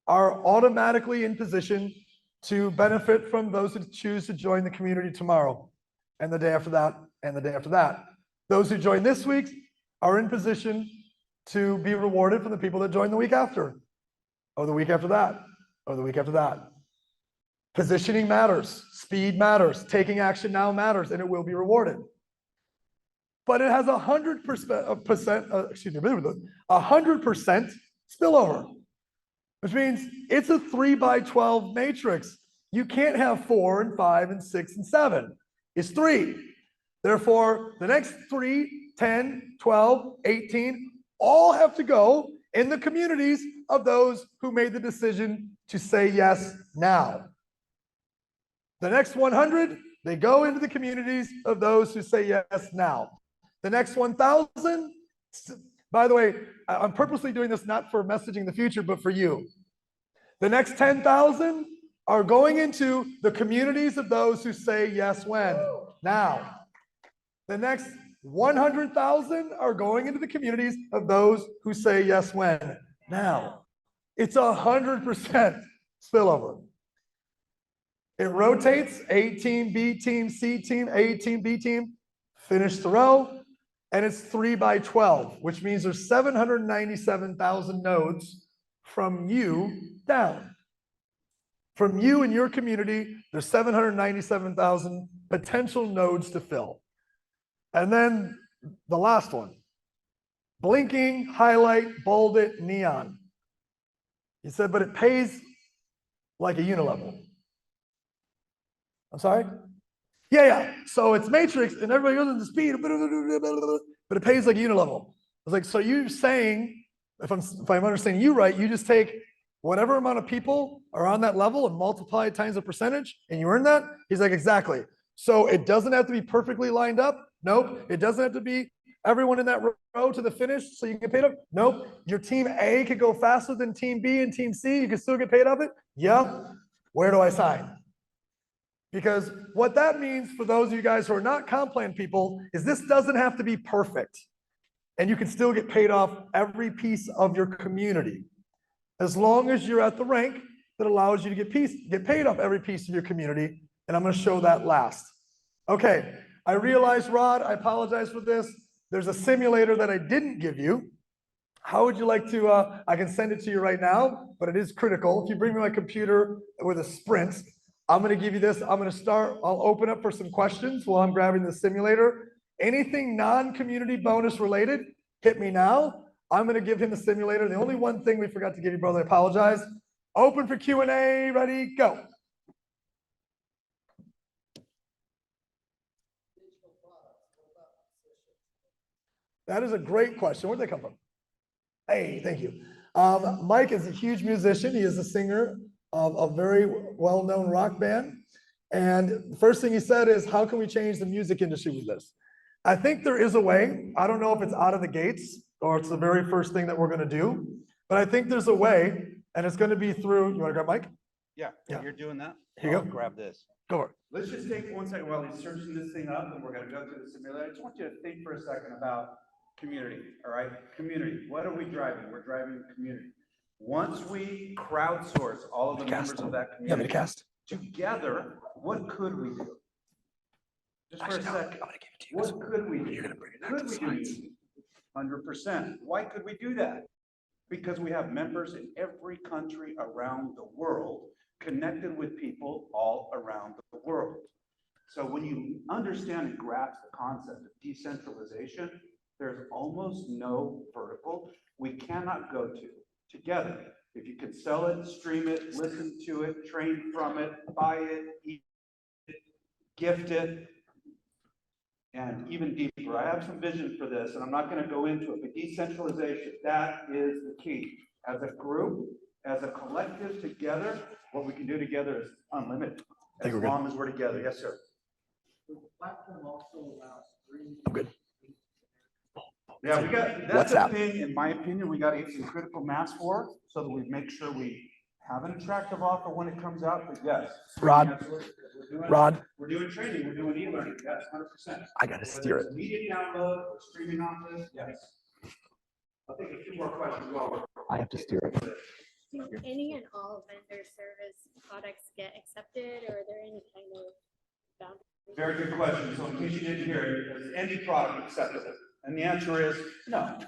are automatically in position to benefit from those who choose to join the community tomorrow, and the day after that, and the day after that. Those who join this week are in position to be rewarded from the people that join the week after, or the week after that, or the week after that. Positioning matters, speed matters, taking action now matters, and it will be rewarded. But it has 100% spillover, which means it's a 3x12 matrix. You can't have 4 and 5 and 6 and 7. It's 3. Therefore, the next 3, 10, 12, 18, all have to go in the communities of those who made the decision to say yes now. The next 100, they go into the communities of those who say yes now. The next 1,000, by the way, I'm purposely doing this not for messaging in the future, but for you. The next 10,000 are going into the communities of those who say yes when? Now. The next 100,000 are going into the communities of those who say yes when? Now. It's 100% spillover. It rotates, A team, B team, C team, A team, B team, finish the row, and it's 3x12, which means there's 797,000 nodes from you down. From you and your community, there's 797,000 potential nodes to fill. And then the last one, blinking, highlight, bold it, neon. He said, but it pays like a unilevel. I'm sorry? Yeah. So it's matrix and everybody goes into speed, but it pays like a unilevel. I was like, so you're saying, if I'm understanding you right, you just take whatever amount of people are on that level and multiply it times a percentage and you earn that? He's like, exactly. So it doesn't have to be perfectly lined up. Nope. It doesn't have to be everyone in that row to the finish so you can get paid up. Nope. Your team A could go faster than team B and team C. You can still get paid off it. Yeah. Where do I sign? Because what that means for those of you guys who are not comp plan people is this doesn't have to be perfect. And you can still get paid off every piece of your community. As long as you're at the rank that allows you to get paid off every piece of your community. And I'm going to show that last. Okay, I realize, Rod, I apologize for this. There's a simulator that I didn't give you. How would you like to, I can send it to you right now, but it is critical. If you bring me my computer with a Sprint, I'm going to give you this. I'm going to start, I'll open up for some questions while I'm grabbing the simulator. Anything non-community bonus related, hit me now. I'm going to give him the simulator. The only one thing we forgot to give you, brother, I apologize. Open for Q&A, ready, go. That is a great question. Where'd they come from? Hey, thank you. Mike is a huge musician. He is a singer of a very well-known rock band. And the first thing he said is, how can we change the music industry with this? I think there is a way. I don't know if it's out of the gates or it's the very first thing that we're going to do, but I think there's a way, and it's going to be through, you want to grab Mike? Yeah, Yeah. you're doing that? Here you I'll go. grab this. Go for it. Let's just take 1 second while he's searching this thing up, and we're gonna go through the simulator. I just want you to think for a second about community, all right? Community, what are we driving? We're driving community. Once we crowdsource all of the members of that You want me to community cast? together, what could we do? Just for a second, I'm going to give it to you. what could we do? You're going to bring it back Could to the we do slides. music? 100%. Why could we do that? Because we have members in every country around the world connected with people all around the world. So when you understand and grasp the concept of decentralization, there's almost no vertical we cannot go to together. If you can sell it, stream it, listen to it, train from it, buy it, eat it, gift it, and even deeper. I have some vision for this, and I'm not going to go into it, but decentralization, that is the key. As a group, as a collective together, what we can do together is unlimited, as long as we're together. Yes, sir. The platform also allows free. I'm good. Yeah, we got, that's the WhatsApp. thing, in my opinion, we got to get some critical mass for, so that we make sure we have an attractive offer when it comes out, but yes. Rod. Absolutely. Rod. We're doing training, we're doing e-learning, yes, 100%. I got to steer it. Immediate download, or streaming off this, yes. I'll take a few more questions while we're. I have to steer it. Do any and all vendor service products get accepted, or are there any kind of boundaries? Very good question. So in case you didn't hear it, is any product acceptable? And the answer is no,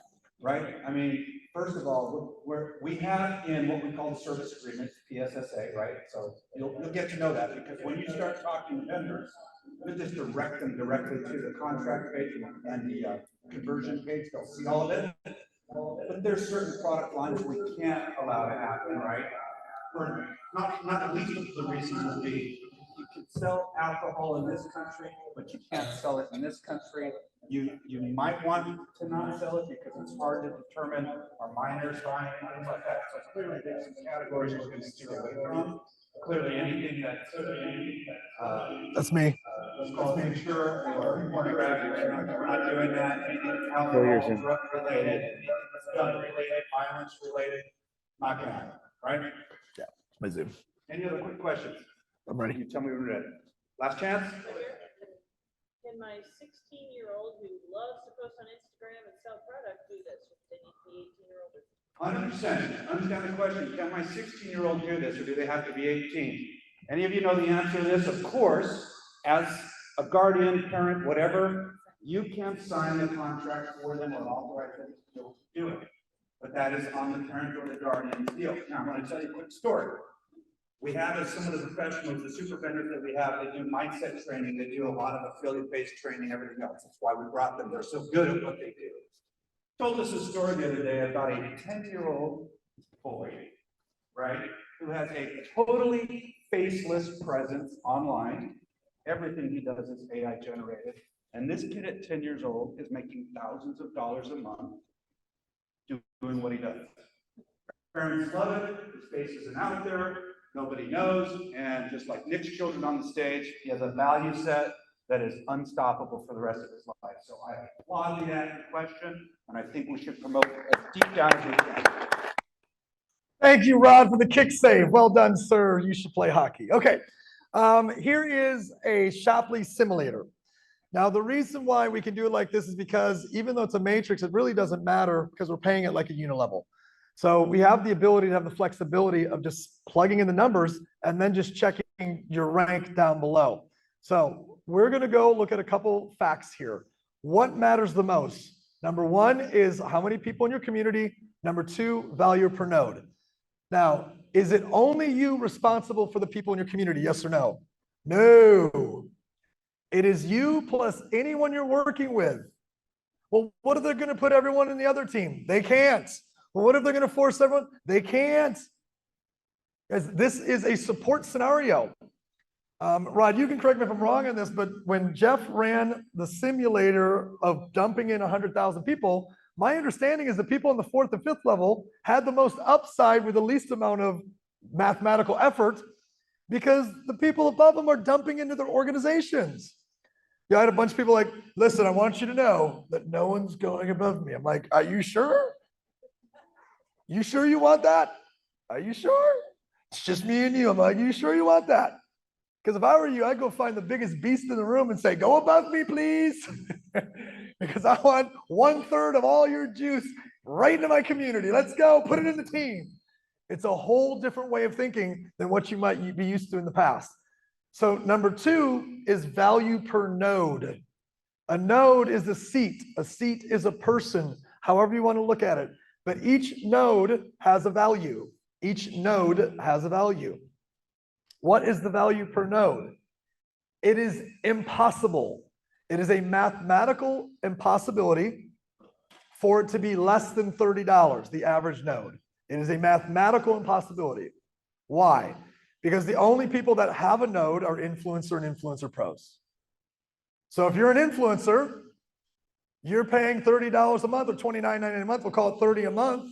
right? I mean, first of all, we have in what we call the service agreement, PSSA, right? So you'll get to know that, because when you start talking to vendors, you just direct them directly to the contract page and the conversion page. They'll see all of it. But there's certain product lines we can't allow to happen, right? For not least of the reasons would be, you can sell alcohol in this country, but you can't sell it in this country. You might want to not sell it because it's hard to determine, are minors buying, things like that. So clearly there's some categories we're going to steer away from. Clearly anything that, That's me. let's call it mature or pornographic, we're not doing that. Anything alcohol, drug related, anything that's gun related, violence related, not gonna happen, right? Yeah, my Zoom. Any other quick questions? I'm ready. You tell me when we're ready. Last chance? Can my 16-year-old who loves to post on Instagram and sell products do this? Or do they need to be 18-year-old? 100%. Understand the question. Can my 16-year-old do this, or do they have to be 18? Any of you know the answer to this? Of course, as a guardian, parent, whatever, you can sign the contract for them or authorize them to do it. But that is on the parent or the guardian's deal. Now, I'm going to tell you a quick story. We have as some of the professionals, the super vendors that we have, they do mindset training, they do a lot of affiliate-based training, everything else. That's why we brought them. They're so good at what they do. Told us a story the other day about a 10-year-old boy, right, who has a totally faceless presence online. Everything he does is AI generated. And this kid at 10 years old is making thousands of dollars a month doing what he does. Parents love it, his face isn't out there, nobody knows, and just like Nick's children on the stage, he has a value set that is unstoppable for the rest of his life. So I applaud the question, and I think we should promote it as deep down as we can. Thank you, Rod, for the kick save. Well done, sir. You should play hockey. Okay, here is a Shapley simulator. Now, the reason why we can do it like this is because even though it's a matrix, it really doesn't matter because we're paying it like a unilevel. So we have the ability to have the flexibility of just plugging in the numbers and then just checking your rank down below. So we're going to go look at a couple facts here. What matters the most? Number one is how many people in your community. Number two, value per node. Now, is it only you responsible for the people in your community? Yes or no? No. It is you plus anyone you're working with. Well, what if they're going to put everyone in the other team? They can't. Well, what if they're going to force everyone? They can't. Guys, this is a support scenario. Rod, you can correct me if I'm wrong on this, but when Jeff ran the simulator of dumping in 100,000 people, my understanding is the people in the 4th and 5th level had the most upside with the least amount of mathematical effort because the people above them are dumping into their organizations. Yeah, I had a bunch of people like, listen, I want you to know that no one's going above me. I'm like, are you sure? You sure you want that? Are you sure? It's just me and you. I'm like, you sure you want that? Because if I were you, I'd go find the biggest beast in the room and say, go above me, please. Because I want 1/3 of all your juice right into my community. Let's go, put it in the team. It's a whole different way of thinking than what you might be used to in the past. So number two is value per node. A node is a seat. A seat is a person, however you want to look at it. But each node has a value. Each node has a value. What is the value per node? It is impossible. It is a mathematical impossibility for it to be less than $30, the average node. It is a mathematical impossibility. Why? Because the only people that have a node are influencer and influencer pros. So if you're an influencer, you're paying $30 a month or $29.99 a month, we'll call it $30 a month,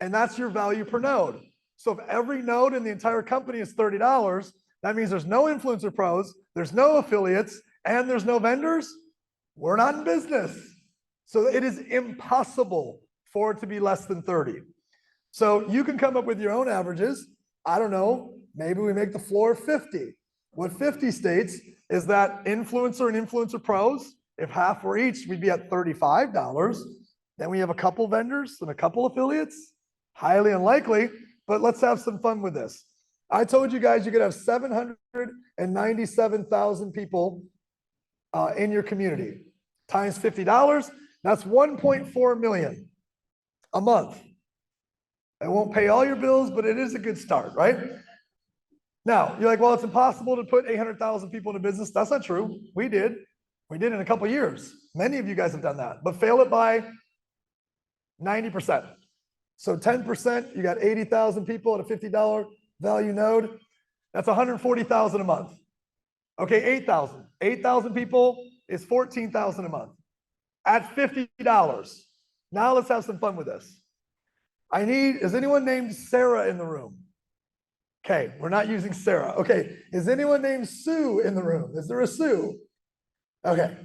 and that's your value per node. So if every node in the entire company is $30, that means there's no influencer pros, there's no affiliates, and there's no vendors. We're not in business. So it is impossible for it to be less than 30. So you can come up with your own averages. I don't know, maybe we make the floor 50. What 50 states is that influencer and influencer pros, if half were each, we'd be at $35. Then we have a couple vendors and a couple affiliates. Highly unlikely, but let's have some fun with this. I told you guys you could have 797,000 people in your community. Times $50, that's 1.4 million a month. It won't pay all your bills, but it is a good start, right? Now, you're like, well, it's impossible to put 800,000 people in a business. That's not true. We did. We did in a couple of years. Many of you guys have done that, but fail it by 90%. So 10%, you got 80,000 people at a $50 value node. That's 140,000 a month. Okay, 8,000. 8,000 people is 14,000 a month at $50. Now let's have some fun with this. Is anyone named Sarah in the room? Okay, we're not using Sarah. Okay, is anyone named Sue in the room? Is there a Sue? Okay,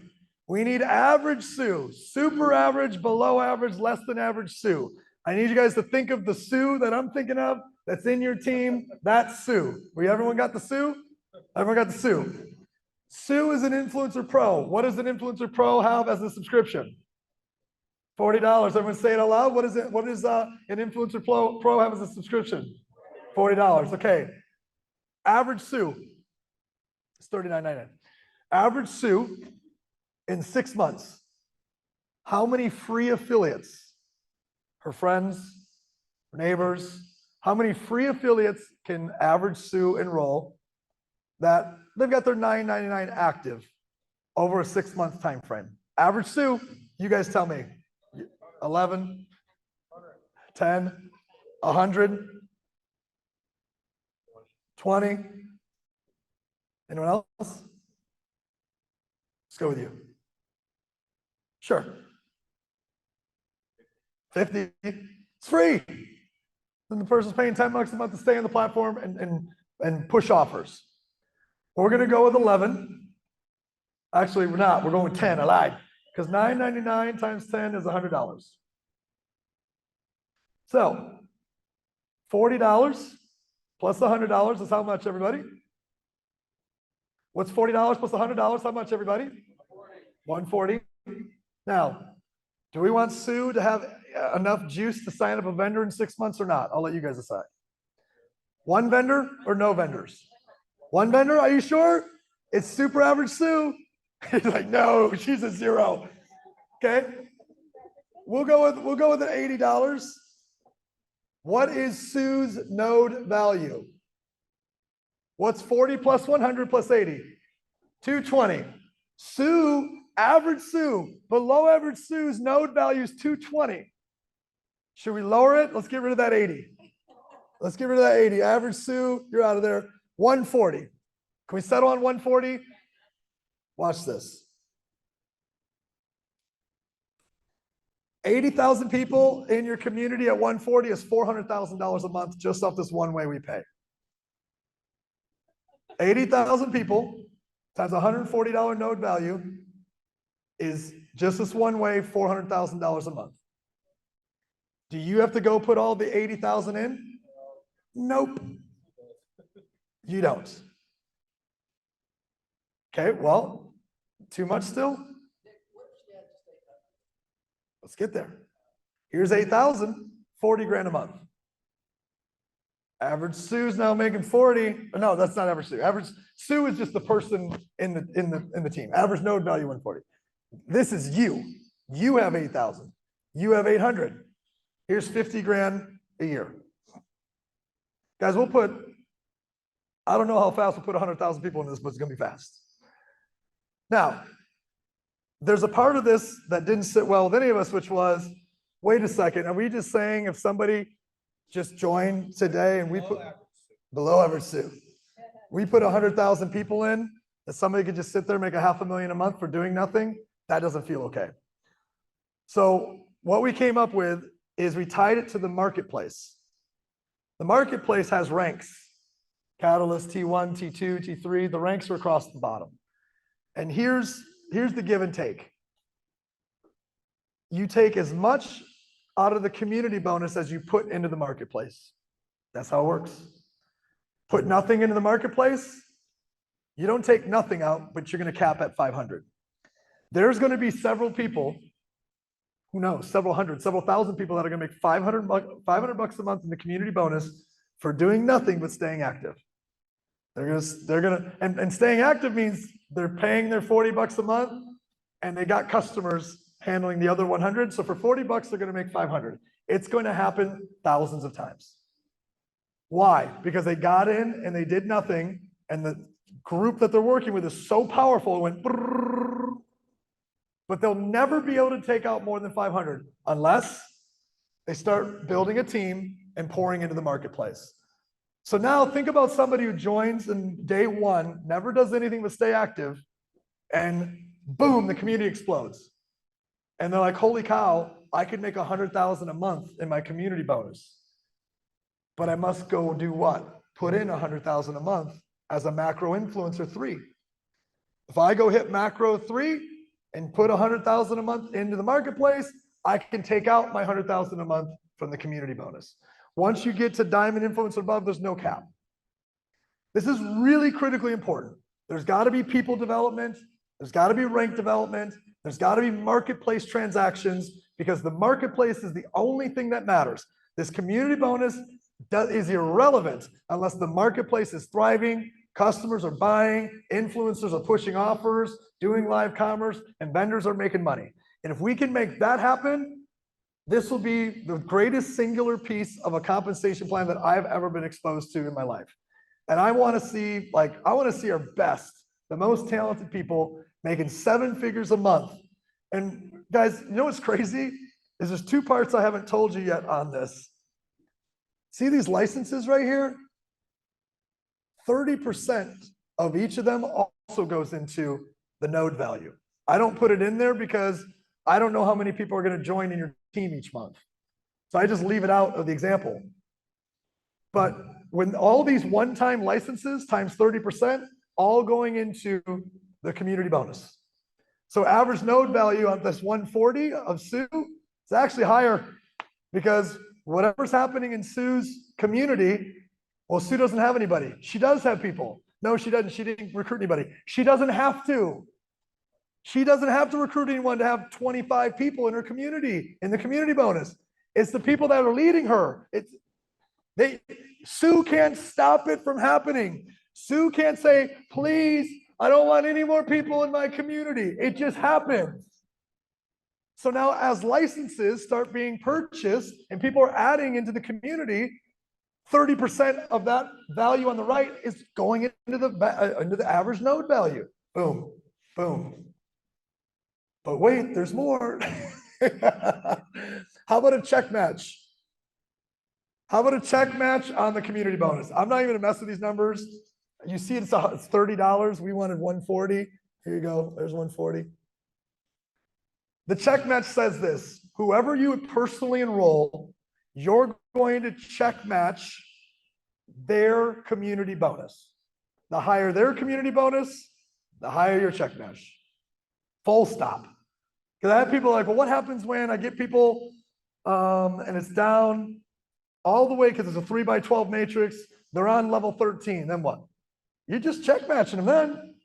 we need average Sue, super average, below average, less than average Sue. I need you guys to think of the Sue that I'm thinking of that's in your team. That's Sue. Everyone got the Sue? Everyone got the Sue? Sue is an influencer pro. What does an influencer pro have as a subscription? $40. Everyone say it out loud. What is it? What does an influencer pro have as a subscription? $40. Okay. Average Sue is $39.99. Average Sue in 6 months. How many free affiliates? Her friends, her neighbors, how many free affiliates can average Sue enroll that they've got their $9.99 active over a 6-month time frame? Average Sue, you guys tell me. 11, 10, 100, 20. Anyone else? Let's go with you. Sure. 50. It's free. Then the person's paying $10 a month to stay on the platform and push offers. We're going to go with 11. Actually, we're not. We're going with 10. I lied. Because $9.99 times 10 is $100. So $40 plus $100 is how much, everybody? What's $40 plus $100? How much, everybody? 140. Now, do we want Sue to have enough juice to sign up a vendor in 6 months or not? I'll let you guys decide. One vendor or no vendors? One vendor, are you sure? It's super average Sue. He's like, no, she's a 0. Okay. We'll go with an $80. What is Sue's node value? What's 40 plus 100 plus 80? 220. Sue, average Sue, below average Sue's node value is 220. Should we lower it? Let's get rid of that 80. Let's get rid of that 80. Average Sue, you're out of there. 140. Can we settle on 140? Watch this. 80,000 people in your community at 140 is $400,000 a month just off this one way we pay. 80,000 people times $140 node value is just this one way, $400,000 a month. Do you have to go put all the 80,000 in? Nope. You don't. Okay, well, too much still? Let's get there. Here's 8,000, 40 grand a month. Average Sue's now making 40. No, that's not average Sue. Average Sue is just the person in the team. Average node value 140. This is you. You have 8,000. You have 800. Here's 50 grand a year. Guys, we'll put, I don't know how fast we'll put 100,000 people in this, but it's going to be fast. Now, there's a part of this that didn't sit well with any of us, which was, wait a second, are we just saying if somebody just joined today and we put below average Sue, we put 100,000 people in, that somebody could just sit there and make $500,000 a month for doing nothing? That doesn't feel okay. So what we came up with is we tied it to the marketplace. The marketplace has ranks. Catalyst, T1, T2, T3, the ranks are across the bottom. And here's the give and take. You take as much out of the community bonus as you put into the marketplace. That's how it works. Put nothing into the marketplace, you don't take nothing out, but you're going to cap at 500. There's going to be several people, who knows, several hundred, several thousand people that are going to make $500 a month in the community bonus for doing nothing but staying active. And staying active means they're paying their $40 a month and they got customers handling the other 100. So for $40, they're going to make 500. It's going to happen thousands of times. Why? Because they got in and they did nothing. And the group that they're working with is so powerful, it went, brrr, but they'll never be able to take out more than 500 unless they start building a team and pouring into the marketplace. So now think about somebody who joins in day one, never does anything but stay active, and boom, the community explodes. And they're like, holy cow, I could make 100,000 a month in my community bonus. But I must go do what? Put in 100,000 a month as a macro influencer 3. If I go hit macro 3 and put 100,000 a month into the marketplace, I can take out my 100,000 a month from the community bonus. Once you get to diamond influencer above, there's no cap. This is really critically important. There's got to be people development. There's got to be rank development. There's got to be marketplace transactions, because the marketplace is the only thing that matters. This community bonus is irrelevant unless the marketplace is thriving, customers are buying, influencers are pushing offers, doing live commerce, and vendors are making money. And if we can make that happen, This will be the greatest singular piece of a compensation plan that I've ever been exposed to in my life. And I want to see, our best, the most talented people making 7 figures a month. And guys, you know what's crazy? Is there's 2 parts I haven't told you yet on this. See these licenses right here? 30% of each of them also goes into the node value. I don't put it in there because I don't know how many people are going to join in your team each month. So I just leave it out of the example. But when all these one-time licenses times 30%, all going into the community bonus. So average node value on this 140 of Sue is actually higher because whatever's happening in Sue's community, well, Sue doesn't have anybody. She does have people. No, she doesn't. She didn't recruit anybody. She doesn't have to. She doesn't have to recruit anyone to have 25 people in her community, in the community bonus. It's the people that are leading her. Sue can't stop it from happening. Sue can't say, please, I don't want any more people in my community. It just happens. So now as licenses start being purchased and people are adding into the community, 30% of that value on the right is going into the average node value. Boom, boom. But wait, there's more. How about a check match? How about a check match on the community bonus? I'm not even gonna mess with these numbers. You see it's $30. We wanted 140. Here you go, there's 140. The check match says this: whoever you personally enroll, you're going to check match their community bonus. The higher their community bonus, the higher your check match. Full stop. Because I have people like, well, what happens when I get people and it's down all the way because it's a 3x12 matrix, they're on level 13, then what? You're just check matching them then.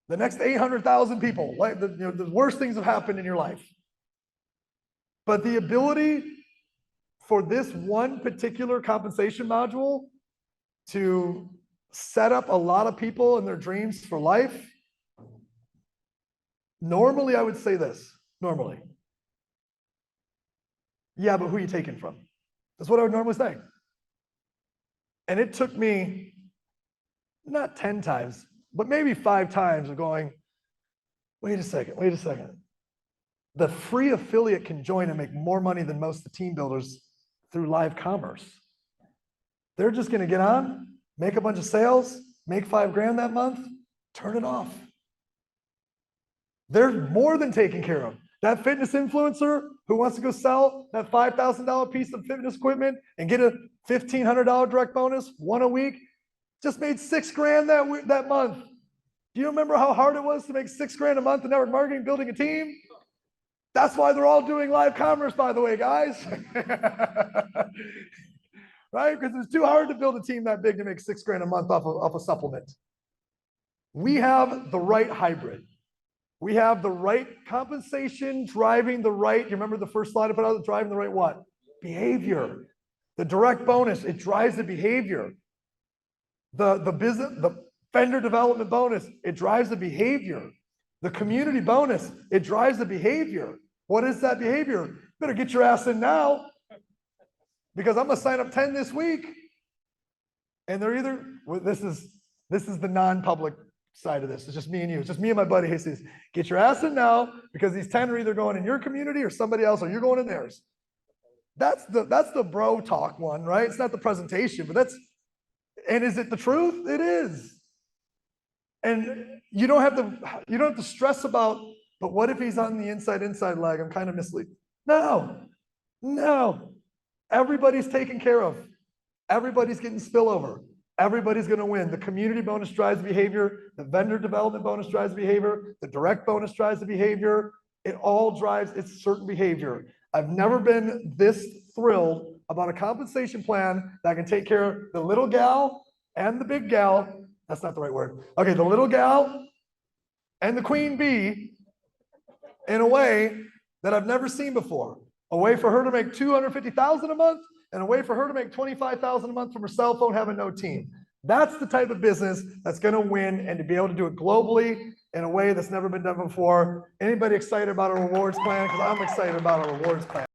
The next 800,000 people, like the worst things have happened in your life. But the ability for this one particular compensation module to set up a lot of people and their dreams for life, normally I would say this, normally. Yeah, but who are you taking from? That's what I would normally say. And it took me not 10 times, but maybe 5 times of going, wait a second. The free affiliate can join and make more money than most of the team builders through live commerce. They're just gonna get on, make a bunch of sales, make $5 grand that month, turn it off. They're more than taken care of. That fitness influencer who wants to go sell that $5,000 piece of fitness equipment and get a $1,500 direct bonus, 1 a week, just made $6 grand that month. Do you remember how hard it was to make $6 grand a month in network marketing, building a team? That's why they're all doing live commerce, by the way, guys. Right? Because it's too hard to build a team that big to make $6 grand a month off a supplement. We have the right hybrid. We have the right compensation driving the right, you remember the first slide I put out, driving the right what? Behavior. The direct bonus, it drives the behavior. The vendor development bonus, it drives the behavior. The community bonus, it drives the behavior. What is that behavior? You better get your ass in now, because I'm gonna sign up 10 this week. And they're either, this is the non-public side of this. It's just me and you. It's just me and my buddy Jesus. Get your ass in now, because these 10 are either going in your community or somebody else, or you're going in theirs. That's the bro talk one, right? It's not the presentation, but and is it the truth? It is. And you don't have to stress about, but what if he's on the inside leg? I'm kind of misleading. No. Everybody's taken care of. Everybody's getting spillover. Everybody's going to win. The community bonus drives behavior. The vendor development bonus drives behavior. The direct bonus drives the behavior. It all drives its certain behavior. I've never been this thrilled about a compensation plan that can take care of the little gal and the big gal. That's not the right word. Okay, the little gal and the queen bee in a way that I've never seen before. A way for her to make $250,000 a month, and a way for her to make $25,000 a month from her cell phone having no team. That's the type of business that's going to win, and to be able to do it globally in a way that's never been done before. Anybody excited about a rewards plan? Because I'm excited about a rewards plan.